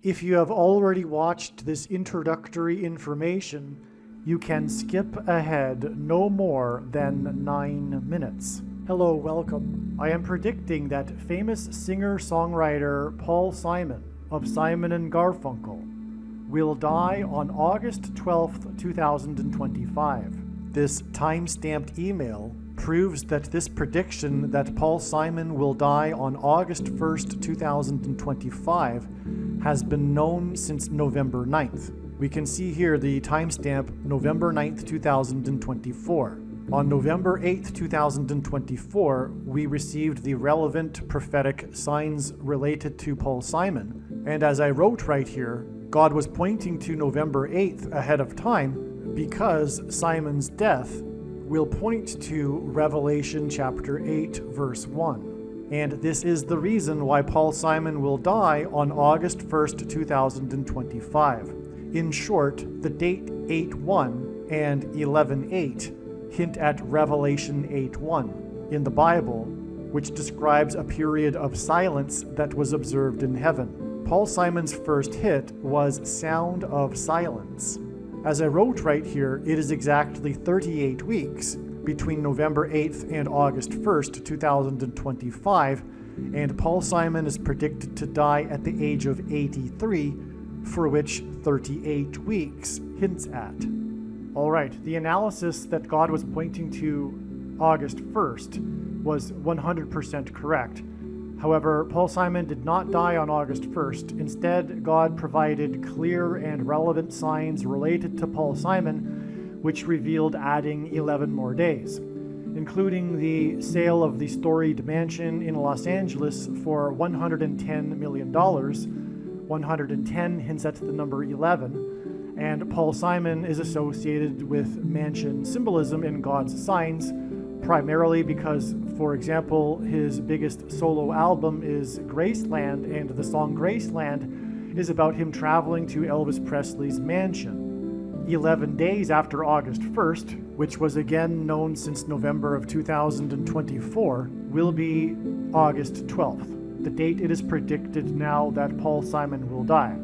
If you have already watched this introductory information, you can skip ahead no more than 9 minutes. Hello, welcome. I am predicting that famous singer-songwriter Paul Simon of Simon & Garfunkel will die on August 12th, 2025. This time-stamped email proves that this prediction that Paul Simon will die on August 1st, 2025 has been known since November 9th. We can see here the timestamp November 9th, 2024. On November 8th, 2024, we received the relevant prophetic signs related to Paul Simon. And as I wrote right here, God was pointing to November 8th ahead of time because Simon's death will point to Revelation chapter 8, verse 1. And this is the reason why Paul Simon will die on August 1st, 2025. In short, the date 8:1 and 11:8 hint at Revelation 8:1 in the Bible, which describes a period of silence that was observed in heaven. Paul Simon's first hit was Sound of Silence. As I wrote right here, it is exactly 38 weeks between November 8th and August 1st, 2025, and Paul Simon is predicted to die at the age of 83, for which 38 weeks hints at. All right, the analysis that God was pointing to August 1st was 100% correct. However, Paul Simon did not die on August 1st. Instead, God provided clear and relevant signs related to Paul Simon, which revealed adding 11 more days, including the sale of the storied mansion in Los Angeles for $110 million. 110 hints at the number 11, and Paul Simon is associated with mansion symbolism in God's signs, primarily because, for example, his biggest solo album is Graceland, and the song Graceland is about him traveling to Elvis Presley's mansion. 11 days after August 1st, which was again known since November of 2024, will be August 12th, the date it is predicted now that Paul Simon will die.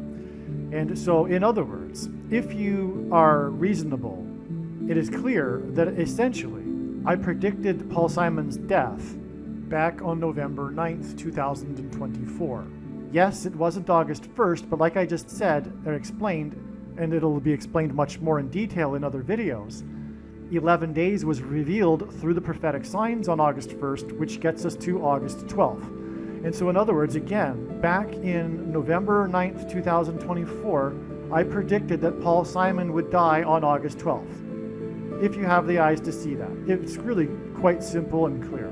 And so, in other words, if you are reasonable, it is clear that essentially I predicted Paul Simon's death back on November 9th, 2024. Yes, it wasn't August 1st, but like I just said and explained, and it'll be explained much more in detail in other videos, 11 days was revealed through the prophetic signs on August 1st, which gets us to August 12th. And so in other words, again, back in November 9th, 2024, I predicted that Paul Simon would die on August 12th. If you have the eyes to see that. It's really quite simple and clear.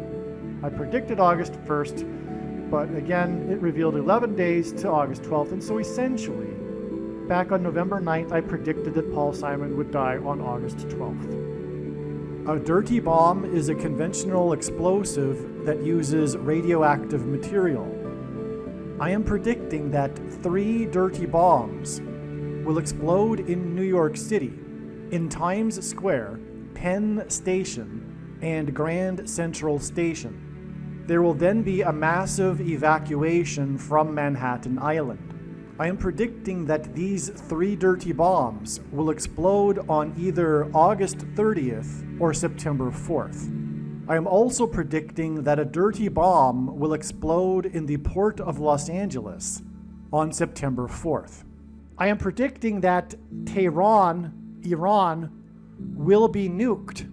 I predicted August 1st, but again, it revealed 11 days to August 12th, and so essentially, back on November 9th, I predicted that Paul Simon would die on August 12th. A dirty bomb is a conventional explosive that uses radioactive material. I am predicting that 3 dirty bombs will explode in New York City, in Times Square, Penn Station, and Grand Central Station. There will then be a massive evacuation from Manhattan Island. I am predicting that these 3 dirty bombs will explode on either August 30th or September 4th. I am also predicting that a dirty bomb will explode in the port of Los Angeles on September 4th. I am predicting that Tehran, Iran, will be nuked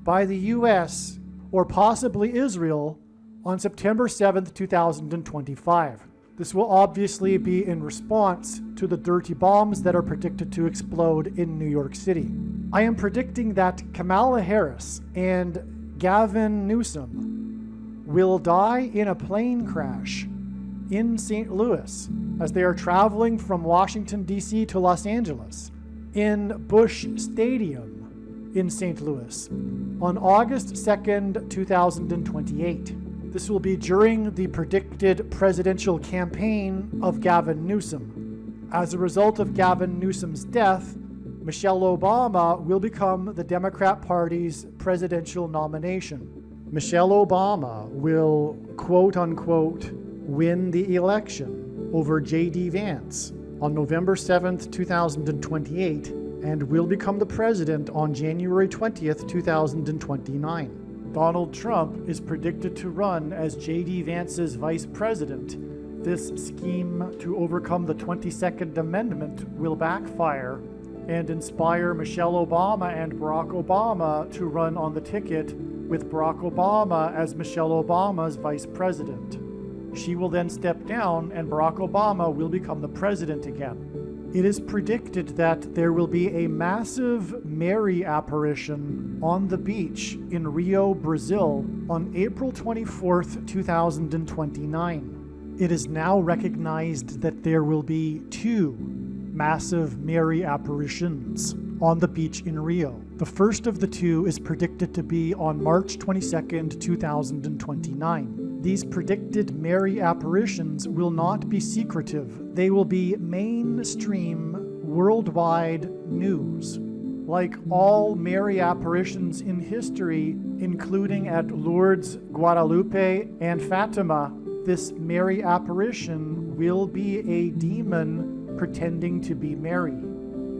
by the US or possibly Israel on September 7th, 2025. This will obviously be in response to the dirty bombs that are predicted to explode in New York City. I am predicting that Kamala Harris and Gavin Newsom will die in a plane crash in St. Louis as they are traveling from Washington, D.C. to Los Angeles in Busch Stadium in St. Louis on August 2nd, 2028. This will be during the predicted presidential campaign of Gavin Newsom. As a result of Gavin Newsom's death, Michelle Obama will become the Democrat Party's presidential nomination. Michelle Obama will, quote unquote, win the election. over J.D. Vance on November 7th, 2028, and will become the president on January 20th, 2029. Donald Trump is predicted to run as J.D. Vance's vice president. This scheme to overcome the 22nd Amendment will backfire and inspire Michelle Obama and Barack Obama to run on the ticket, with Barack Obama as Michelle Obama's vice president. She will then step down and Barack Obama will become the president again. It is predicted that there will be a massive Mary apparition on the beach in Rio, Brazil on April 24th, 2029. It is now recognized that there will be 2 massive Mary apparitions on the beach in Rio. The first of the 2 is predicted to be on March 22nd, 2029. These predicted Mary apparitions will not be secretive. They will be mainstream, worldwide news. Like all Mary apparitions in history, including at Lourdes, Guadalupe, and Fatima, this Mary apparition will be a demon pretending to be Mary.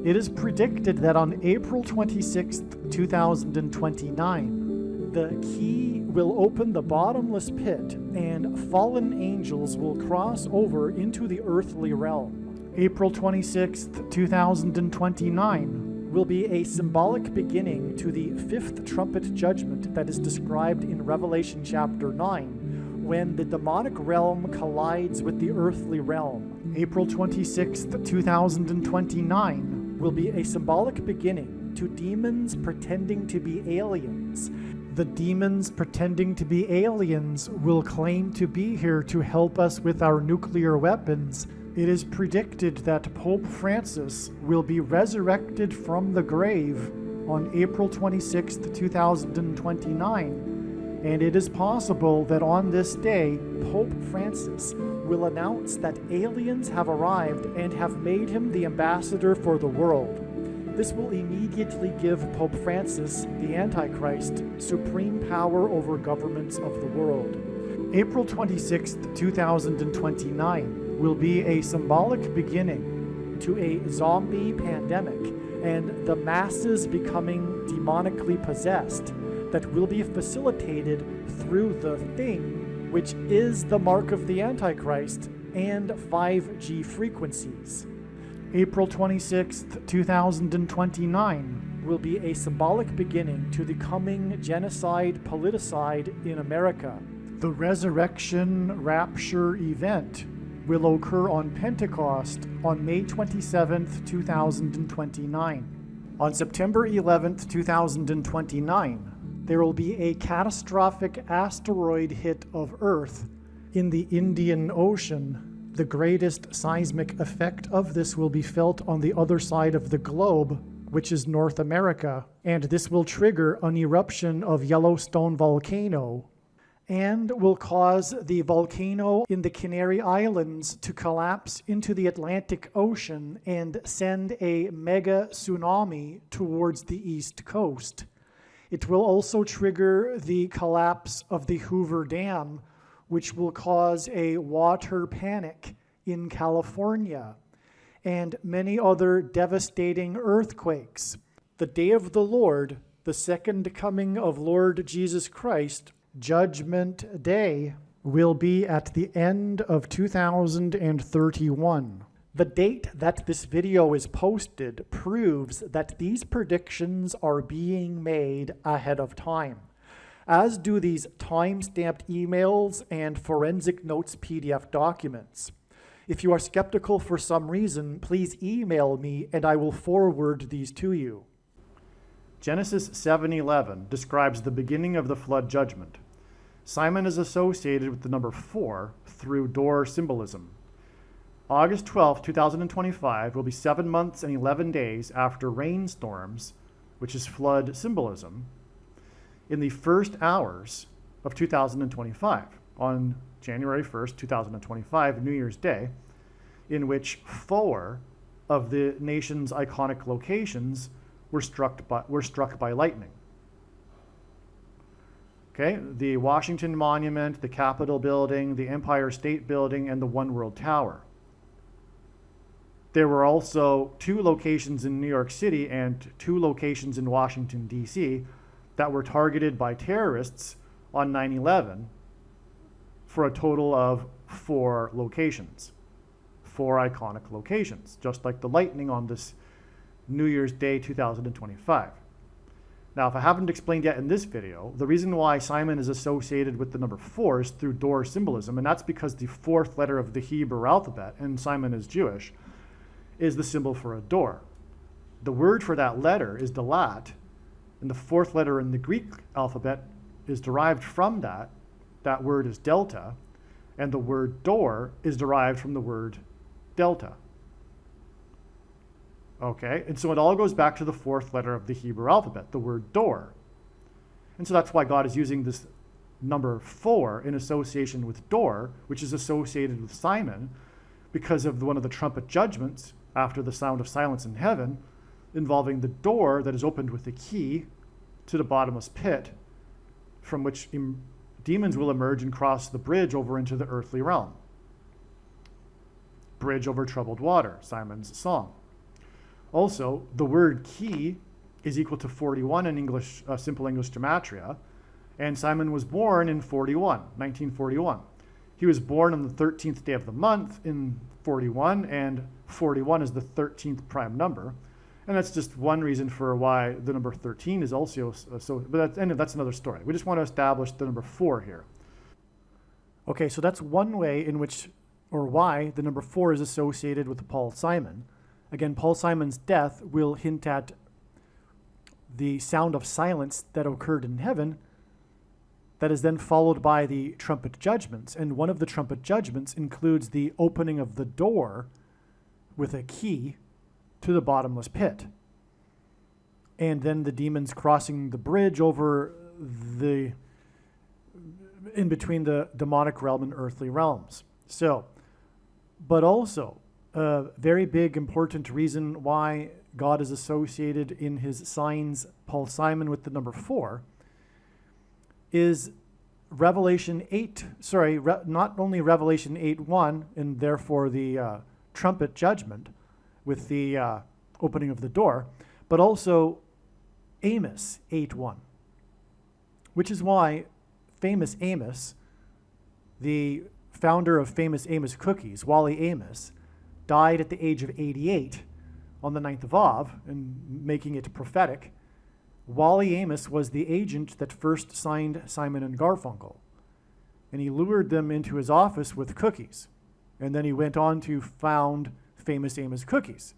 It is predicted that on April 26th, 2029, the key will open the bottomless pit and fallen angels will cross over into the earthly realm. April 26th, 2029 will be a symbolic beginning to the 5th trumpet judgment that is described in Revelation chapter 9, when the demonic realm collides with the earthly realm. April 26th, 2029 will be a symbolic beginning to demons pretending to be aliens. The demons pretending to be aliens will claim to be here to help us with our nuclear weapons. It is predicted that Pope Francis will be resurrected from the grave on April 26th, 2029, and it is possible that on this day, Pope Francis will announce that aliens have arrived and have made him the ambassador for the world. This will immediately give Pope Francis, the Antichrist, supreme power over governments of the world. April 26th, 2029 will be a symbolic beginning to a zombie pandemic and the masses becoming demonically possessed that will be facilitated through the thing, which is the mark of the Antichrist, and 5G frequencies. April 26th, 2029 will be a symbolic beginning to the coming genocide politicide in America. The resurrection rapture event will occur on Pentecost on May 27th, 2029. On September 11th, 2029, there will be a catastrophic asteroid hit of Earth in the Indian Ocean. The greatest seismic effect of this will be felt on the other side of the globe, which is North America, and this will trigger an eruption of Yellowstone volcano and will cause the volcano in the Canary Islands to collapse into the Atlantic Ocean and send a mega tsunami towards the East Coast. It will also trigger the collapse of the Hoover Dam, which will cause a water panic in California, and many other devastating earthquakes. The day of the Lord, the second coming of Lord Jesus Christ, Judgment Day, will be at the end of 2031. The date that this video is posted proves that these predictions are being made ahead of time, as do these time-stamped emails and forensic notes PDF documents. If you are skeptical for some reason, please email me and I will forward these to you. Genesis 7:11 describes the beginning of the flood judgment. Simon is associated with the number 4 through door symbolism. August 12, 2025 will be 7 months and 11 days after rainstorms, which is flood symbolism, in the first hours of 2025, on January 1st, 2025, New Year's Day, in which 4 of the nation's iconic locations were struck by lightning. Okay, the Washington Monument, the Capitol Building, the Empire State Building, and the One World Tower. There were also 2 locations in New York City and 2 locations in Washington, D.C. that were targeted by terrorists on 9/11 for a total of 4 locations, 4 iconic locations, just like the lightning on this New Year's Day 2025. Now, if I haven't explained yet in this video, the reason why Simon is associated with the number 4 is through door symbolism, and that's because the 4th letter of the Hebrew alphabet, and Simon is Jewish, is the symbol for a door. The word for that letter is dalat, and the 4th letter in the Greek alphabet is derived from that. That word is delta, and the word door is derived from the word delta. Okay, and so it all goes back to the 4th letter of the Hebrew alphabet, the word door. And so that's why God is using this number 4 in association with door, which is associated with Simon because of one of the trumpet judgments after the sound of silence in heaven, involving the door that is opened with a key to the bottomless pit, from which demons will emerge and cross the bridge over into the earthly realm. Bridge over troubled water, Simon's song. Also, the word key is equal to 41 in English, simple English gematria, and Simon was born in 1941. He was born on the 13th day of the month in 41, and 41 is the 13th prime number. And that's just one reason for why the number 13 is also so, but that's another story. We just want to establish the number 4 here. Okay, so that's one way in which, or why, the number 4 is associated with Paul Simon. Again, Paul Simon's death will hint at the sound of silence that occurred in heaven that is then followed by the trumpet judgments. And one of the trumpet judgments includes the opening of the door with a key to the bottomless pit. And then the demons crossing the bridge over in between the demonic realm and earthly realms. So, but also, a very big, important reason why God is associated in his signs, Paul Simon, with the number 4 is Revelation 8, not only Revelation 8:1, and therefore the trumpet judgment with the opening of the door, but also Amos 8:1, which is why famous Amos, the founder of famous Amos cookies, Wally Amos, died at the age of 88 on the 9th of Av, and making it prophetic. Wally Amos was the agent that first signed Simon and Garfunkel, and he lured them into his office with cookies, and then he went on to found famous Amos cookies.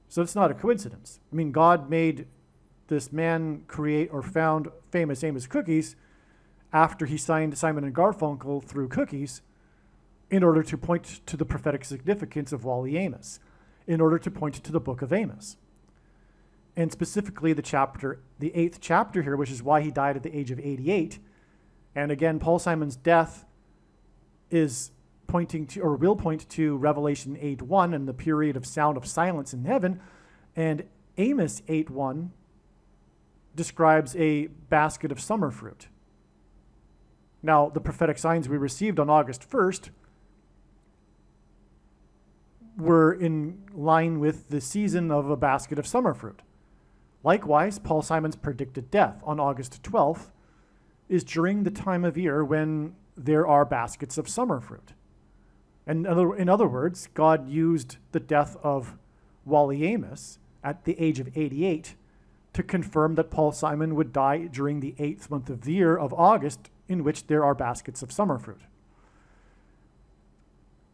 So it's not a coincidence. I mean, God made this man create or found famous Amos cookies after he signed Simon and Garfunkel through cookies, in order to point to the prophetic significance of Wally Amos, in order to point to the book of Amos. And specifically the 8th chapter here, which is why he died at the age of 88. And again, Paul Simon's death is pointing to, or will point to, Revelation 8:1 and the period of sound of silence in heaven. And Amos 8:1 describes a basket of summer fruit. Now, the prophetic signs we received on August 1st were in line with the season of a basket of summer fruit. Likewise, Paul Simon's predicted death on August 12th is during the time of year when there are baskets of summer fruit. And in other words, God used the death of Wally Amos at the age of 88 to confirm that Paul Simon would die during the 8th month of the year of August, in which there are baskets of summer fruit.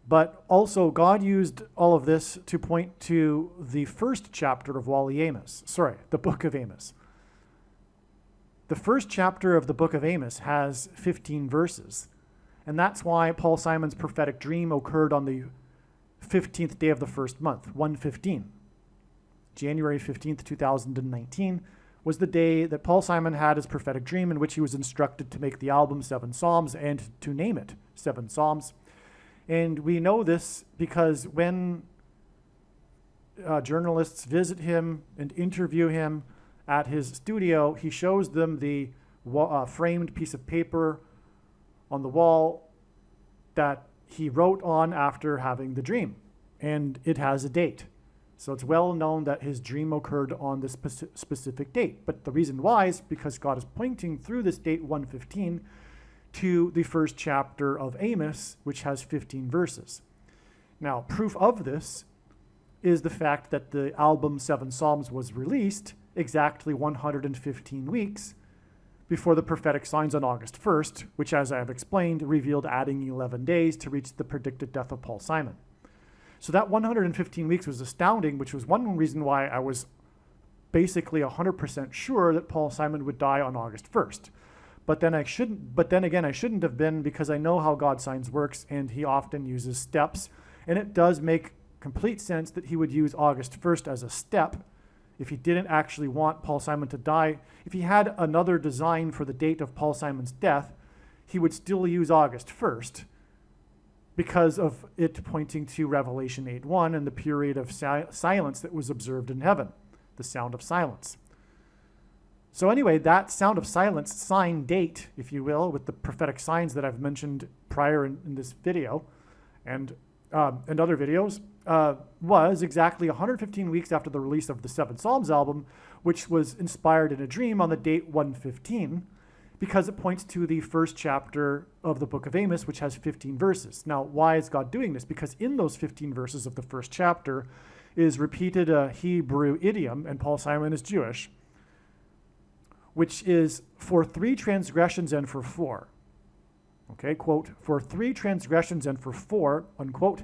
But also, God used all of this to point to the first chapter of the book of Amos. The first chapter of the book of Amos has 15 verses, and that's why Paul Simon's prophetic dream occurred on the 15th day of the first month, 1/15. January 15th, 2019 was the day that Paul Simon had his prophetic dream, in which he was instructed to make the album 7 Psalms and to name it 7 Psalms. And we know this because when journalists visit him and interview him at his studio, he shows them the framed piece of paper on the wall that he wrote on after having the dream. and it has a date. So it's well known that his dream occurred on this specific date. But the reason why is because God is pointing through this date 115 to the first chapter of Amos, which has 15 verses. Now, proof of this is the fact that the album Seven Psalms was released exactly 115 weeks before the prophetic signs on August 1st, which, as I have explained, revealed adding 11 days to reach the predicted death of Paul Simon. So that 115 weeks was astounding, which was one reason why I was basically 100% sure that Paul Simon would die on August 1st. But then again, I shouldn't have been, because I know how God signs works, and he often uses steps. And it does make complete sense that he would use August 1st as a step if he didn't actually want Paul Simon to die. If he had another design for the date of Paul Simon's death, he would still use August 1st because of it pointing to Revelation 8:1 and the period of silence that was observed in heaven, the sound of silence. So anyway, that sound of silence sign date, if you will, with the prophetic signs that I've mentioned prior in this video and other videos, was exactly 115 weeks after the release of the Seven Psalms album, which was inspired in a dream on the date 115, because it points to the first chapter of the book of Amos, which has 15 verses. Now, why is God doing this? Because in those 15 verses of the first chapter is repeated a Hebrew idiom, and Paul Simon is Jewish, which is for 3 transgressions and for 4. Okay, quote, for 3 transgressions and for 4, unquote,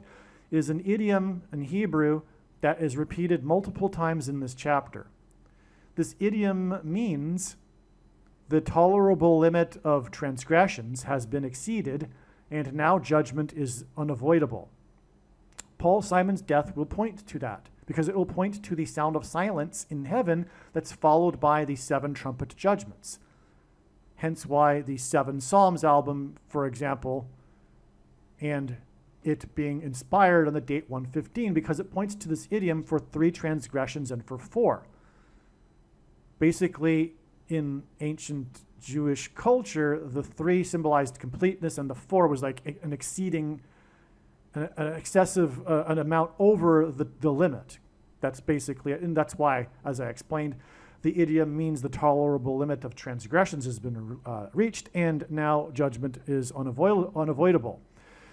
is an idiom in Hebrew that is repeated multiple times in this chapter. This idiom means the tolerable limit of transgressions has been exceeded, and now judgment is unavoidable. Paul Simon's death will point to that, because it will point to the sound of silence in heaven that's followed by the 7 trumpet judgments. Hence why the Seven Psalms album, for example, and it being inspired on the date 115, because it points to this idiom for 3 transgressions and for 4. Basically, in ancient Jewish culture, the 3 symbolized completeness, and the 4 was like an exceeding, an excessive, an amount over the limit. That's basically it, and that's why, as I explained, the idiom means the tolerable limit of transgressions has been reached, and now judgment is unavoidable.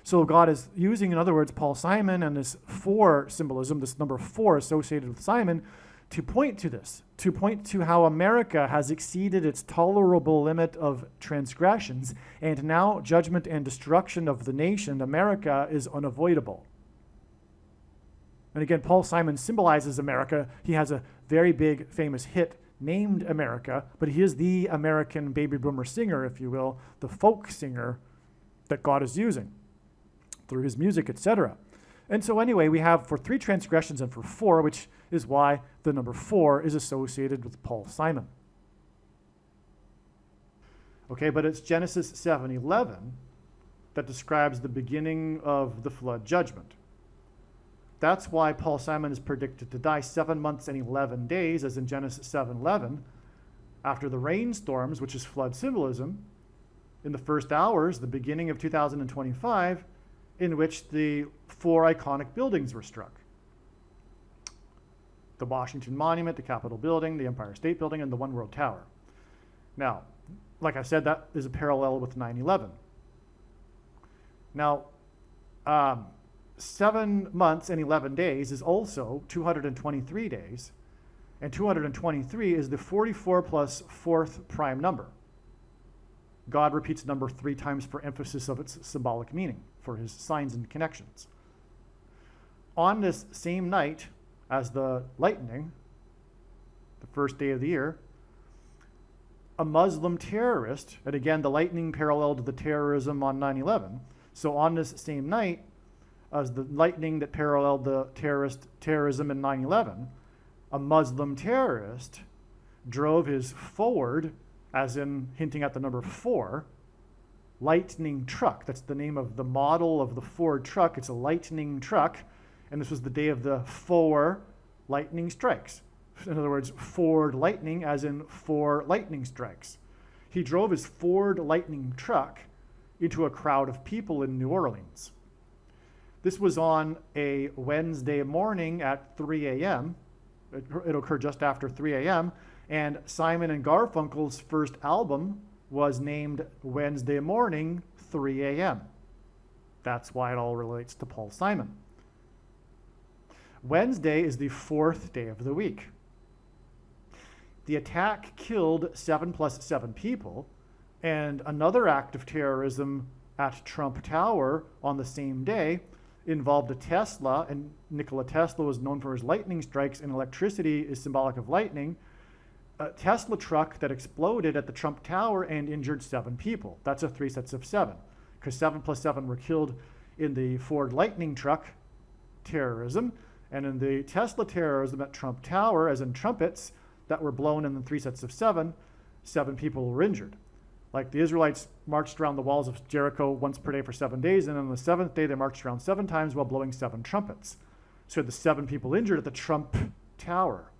So God is using, in other words, Paul Simon and this 4 symbolism, this number 4 associated with Simon, to point to this, to point to how America has exceeded its tolerable limit of transgressions, and now judgment and destruction of the nation, America, is unavoidable. And again, Paul Simon symbolizes America. He has a very big, famous hit named America, but he is the American baby boomer singer, if you will, the folk singer that God is using through his music, etc. And so anyway, we have for 3 transgressions and for 4, which is why the number 4 is associated with Paul Simon. Okay, but it's Genesis 7:11 that describes the beginning of the flood judgment. That's why Paul Simon is predicted to die 7 months and 11 days, as in Genesis 7:11, after the rainstorms, which is flood symbolism, in the first hours, the beginning of 2025, in which the 4 iconic buildings were struck. The Washington Monument, the Capitol Building, the Empire State Building, and the One World Tower. Now, like I said, that is a parallel with 9/11. Now, 7 months and 11 days is also 223 days, and 223 is the 44 plus 4th prime number. God repeats number 3 times for emphasis of its symbolic meaning, for his signs and connections. On this same night as the lightning, the first day of the year, a Muslim terrorist, and again, the lightning paralleled the terrorism on 9/11. So on this same night as the lightning that paralleled the terrorism in 9/11, a Muslim terrorist drove his Ford, as in hinting at the number 4, Lightning truck. That's the name of the model of the Ford truck. It's a Lightning truck, and this was the day of the 4 lightning strikes. In other words, Ford Lightning, as in 4 lightning strikes. He drove his Ford Lightning truck into a crowd of people in New Orleans. This was on a Wednesday morning at 3 a.m. It occurred just after 3 a.m. And Simon and Garfunkel's first album was named Wednesday Morning, 3 a.m. That's why it all relates to Paul Simon. Wednesday is the fourth day of the week. The attack killed 7 plus 7 people, and another act of terrorism at Trump Tower on the same day involved a Tesla, and Nikola Tesla was known for his lightning strikes, and electricity is symbolic of lightning. A Tesla truck that exploded at the Trump Tower and injured 7 people. That's a 3 sets of 7, because 7 plus 7 were killed in the Ford Lightning truck terrorism, and in the Tesla terrorism at Trump Tower, as in trumpets that were blown in the 3 sets of 7, 7 people were injured. Like the Israelites marched around the walls of Jericho once per day for 7 days, and on the 7th day they marched around 7 times while blowing 7 trumpets. So the 7 people injured at the Trump Tower.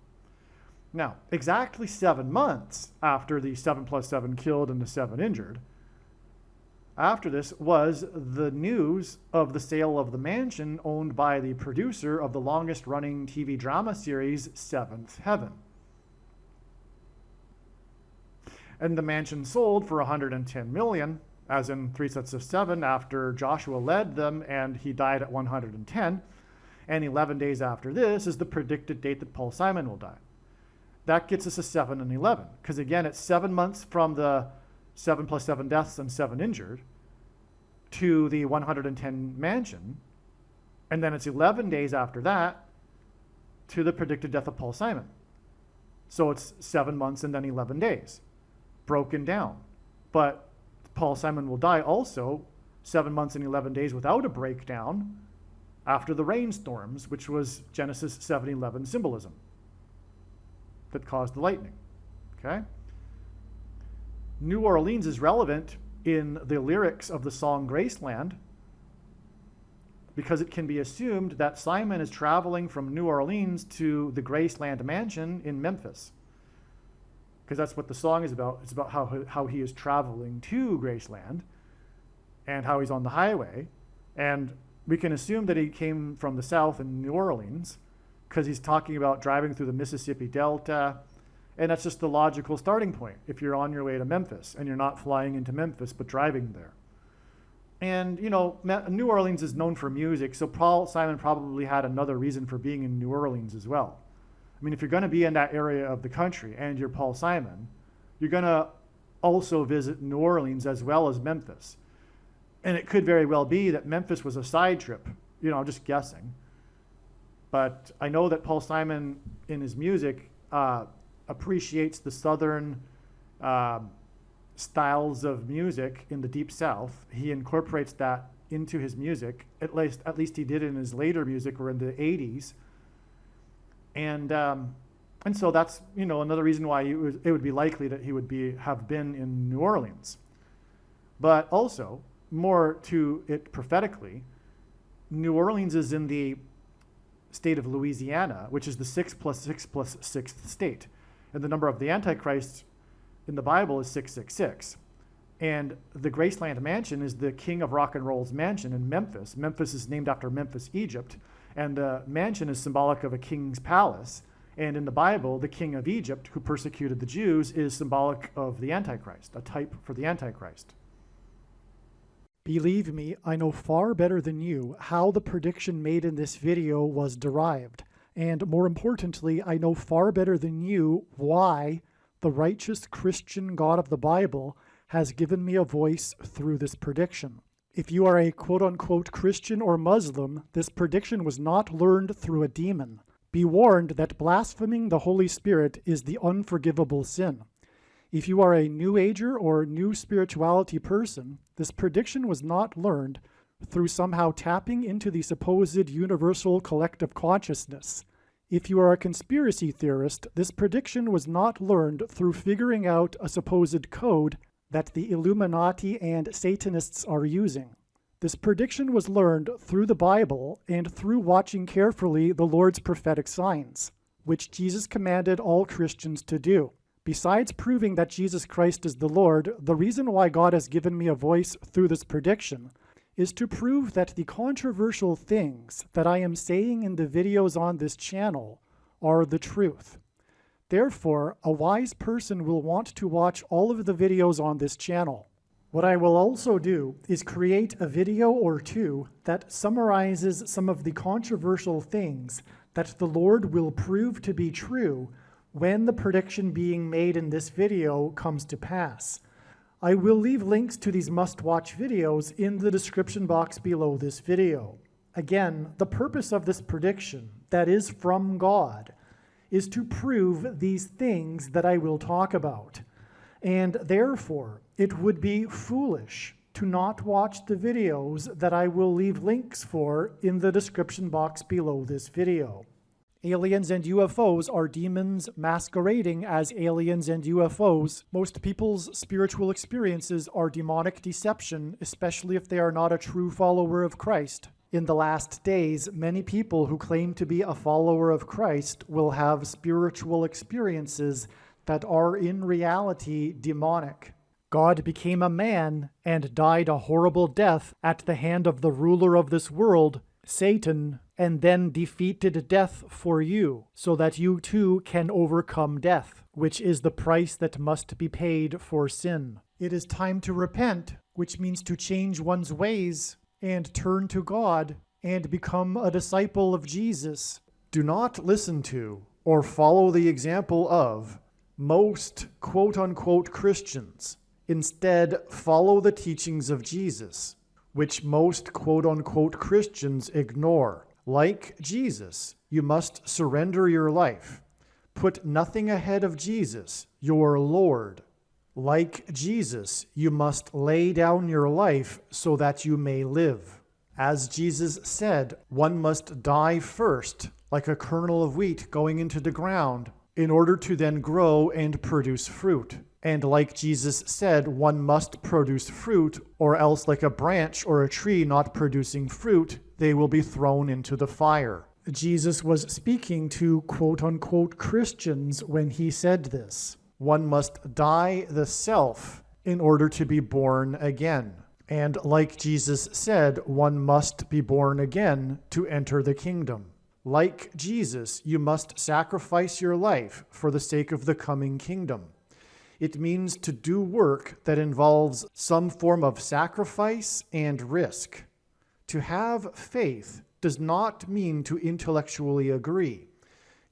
Now, exactly 7 months after the 7 plus 7 killed and the 7 injured, after this was the news of the sale of the mansion owned by the producer of the longest running TV drama series, Seventh Heaven. And the mansion sold for $110 million, as in 3 sets of 7 after Joshua led them and he died at 110. And 11 days after this is the predicted date that Paul Simon will die. That gets us a 7 and 11, because again, it's 7 months from the 7 plus 7 deaths and 7 injured to the 110 mansion, and then it's 11 days after that to the predicted death of Paul Simon. So it's 7 months and then 11 days, broken down. But Paul Simon will die also 7 months and 11 days without a breakdown after the rainstorms, which was Genesis 7:11 symbolism that caused the lightning. Okay? New Orleans is relevant in the lyrics of the song Graceland because it can be assumed that Simon is traveling from New Orleans to the Graceland mansion in Memphis, because that's what the song is about. It's about how he is traveling to Graceland and how he's on the highway. And we can assume that he came from the south in New Orleans because he's talking about driving through the Mississippi Delta. And that's just the logical starting point if you're on your way to Memphis and you're not flying into Memphis but driving there. And, you know, New Orleans is known for music, so Paul Simon probably had another reason for being in New Orleans as well. I mean, if you're going to be in that area of the country and you're Paul Simon, you're going to also visit New Orleans as well as Memphis. And it could very well be that Memphis was a side trip. You know, I'm just guessing. But I know that Paul Simon, in his music, appreciates the southern styles of music in the Deep South. He incorporates that into his music. At least he did in his later music, or in the 80s. And so that's, you know, another reason why it would be likely that he would have been in New Orleans. But also, more to it prophetically, New Orleans is in the state of Louisiana, which is the 6 plus 6 plus 6th state. And the number of the Antichrist in the Bible is 666. And the Graceland mansion is the king of rock and roll's mansion in Memphis. Memphis is named after Memphis, Egypt. And the mansion is symbolic of a king's palace. And in the Bible, the king of Egypt, who persecuted the Jews, is symbolic of the Antichrist, a type for the Antichrist. Believe me, I know far better than you how the prediction made in this video was derived. And more importantly, I know far better than you why the righteous Christian God of the Bible has given me a voice through this prediction. If you are a quote-unquote Christian or Muslim, this prediction was not learned through a demon. Be warned that blaspheming the Holy Spirit is the unforgivable sin. If you are a New Ager or New Spirituality person, this prediction was not learned through somehow tapping into the supposed universal collective consciousness. If you are a conspiracy theorist, this prediction was not learned through figuring out a supposed code that the Illuminati and Satanists are using. This prediction was learned through the Bible and through watching carefully the Lord's prophetic signs, which Jesus commanded all Christians to do. Besides proving that Jesus Christ is the Lord, the reason why God has given me a voice through this prediction is to prove that the controversial things that I am saying in the videos on this channel are the truth. Therefore, a wise person will want to watch all of the videos on this channel. What I will also do is create a video or two that summarizes some of the controversial things that the Lord will prove to be true when the prediction being made in this video comes to pass. I will leave links to these must-watch videos in the description box below this video. Again, the purpose of this prediction, that is from God, is to prove these things that I will talk about. And therefore, it would be foolish to not watch the videos that I will leave links for in the description box below this video. Aliens and UFOs are demons masquerading as aliens and UFOs. Most people's spiritual experiences are demonic deception, especially if they are not a true follower of Christ. In the last days, many people who claim to be a follower of Christ will have spiritual experiences that are in reality demonic. God became a man and died a horrible death at the hand of the ruler of this world, Satan, and then defeated death for you, so that you too can overcome death, which is the price that must be paid for sin. It is time to repent, which means to change one's ways and turn to God and become a disciple of Jesus. Do not listen to or follow the example of most quote-unquote Christians. Instead, follow the teachings of Jesus, which most quote-unquote Christians ignore. Like Jesus, you must surrender your life. Put nothing ahead of Jesus, your Lord. Like Jesus, you must lay down your life so that you may live. As Jesus said, one must die first, like a kernel of wheat going into the ground, in order to then grow and produce fruit. And like Jesus said, one must produce fruit, or else like a branch or a tree not producing fruit, they will be thrown into the fire. Jesus was speaking to quote-unquote Christians when he said this. One must die the self in order to be born again. And like Jesus said, one must be born again to enter the kingdom. Like Jesus, you must sacrifice your life for the sake of the coming kingdom. It means to do work that involves some form of sacrifice and risk. To have faith does not mean to intellectually agree.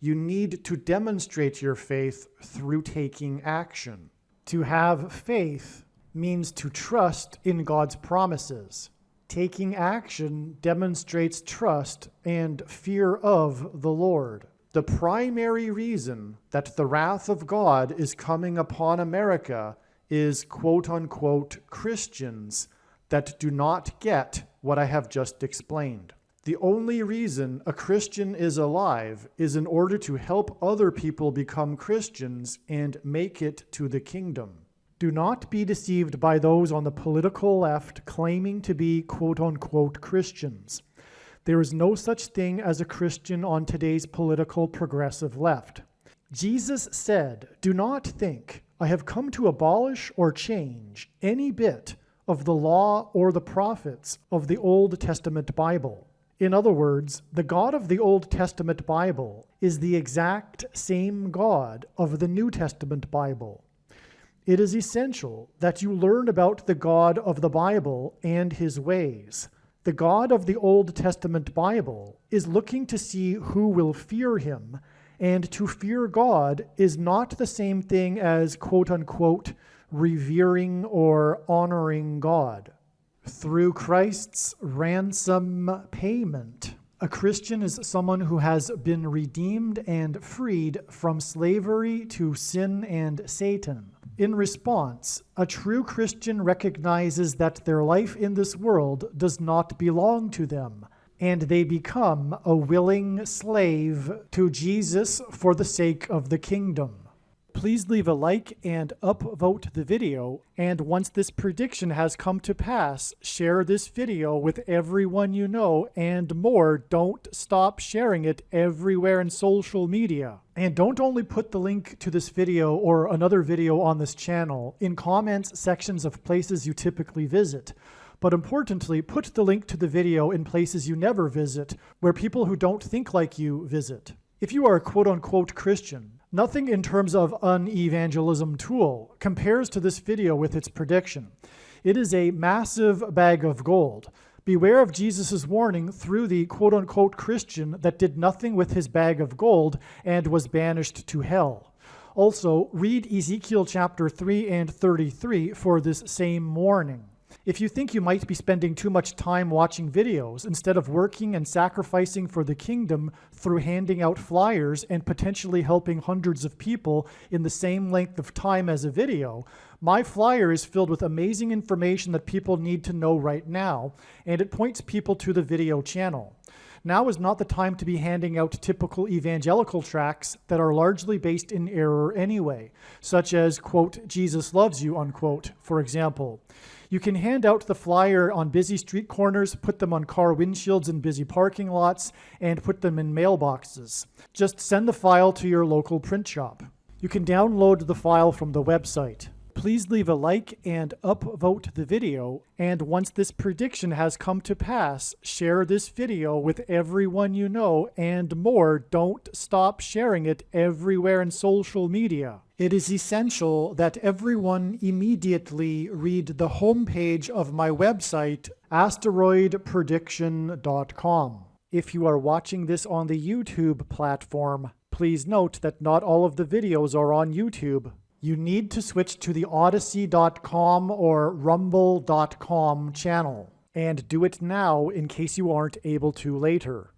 You need to demonstrate your faith through taking action. To have faith means to trust in God's promises. Taking action demonstrates trust and fear of the Lord. The primary reason that the wrath of God is coming upon America is quote-unquote Christians that do not get what I have just explained. The only reason a Christian is alive is in order to help other people become Christians and make it to the kingdom. Do not be deceived by those on the political left claiming to be quote-unquote Christians. There is no such thing as a Christian on today's political progressive left. Jesus said, "Do not think I have come to abolish or change any bit of the law or the prophets of the Old Testament Bible." In other words, the God of the Old Testament Bible is the exact same God of the New Testament Bible. It is essential that you learn about the God of the Bible and his ways. The God of the Old Testament Bible is looking to see who will fear him, and to fear God is not the same thing as quote-unquote revering or honoring God. Through Christ's ransom payment, a Christian is someone who has been redeemed and freed from slavery to sin and Satan. In response, a true Christian recognizes that their life in this world does not belong to them, and they become a willing slave to Jesus for the sake of the kingdom. Please leave a like and upvote the video, and once this prediction has come to pass, share this video with everyone you know, and more, don't stop sharing it everywhere in social media. And don't only put the link to this video or another video on this channel in comments sections of places you typically visit. But importantly, put the link to the video in places you never visit, where people who don't think like you visit. If you are a quote-unquote Christian, nothing in terms of an evangelism tool compares to this video with its prediction. It is a massive bag of gold. Beware of Jesus' warning through the quote-unquote Christian that did nothing with his bag of gold and was banished to hell. Also, read Ezekiel chapter 3 and 33 for this same warning. If you think you might be spending too much time watching videos instead of working and sacrificing for the kingdom through handing out flyers and potentially helping hundreds of people in the same length of time as a video, my flyer is filled with amazing information that people need to know right now, and it points people to the video channel. Now is not the time to be handing out typical evangelical tracts that are largely based in error anyway, such as, quote, Jesus loves you, unquote, for example. You can hand out the flyer on busy street corners, put them on car windshields in busy parking lots, and put them in mailboxes. Just send the file to your local print shop. You can download the file from the website. Please leave a like and upvote the video, and once this prediction has come to pass, share this video with everyone you know, and more, don't stop sharing it everywhere in social media. It is essential that everyone immediately read the homepage of my website, asteroidprediction.com. If you are watching this on the YouTube platform, please note that not all of the videos are on YouTube. You need to switch to the Odyssey.com or Rumble.com channel, and do it now in case you aren't able to later.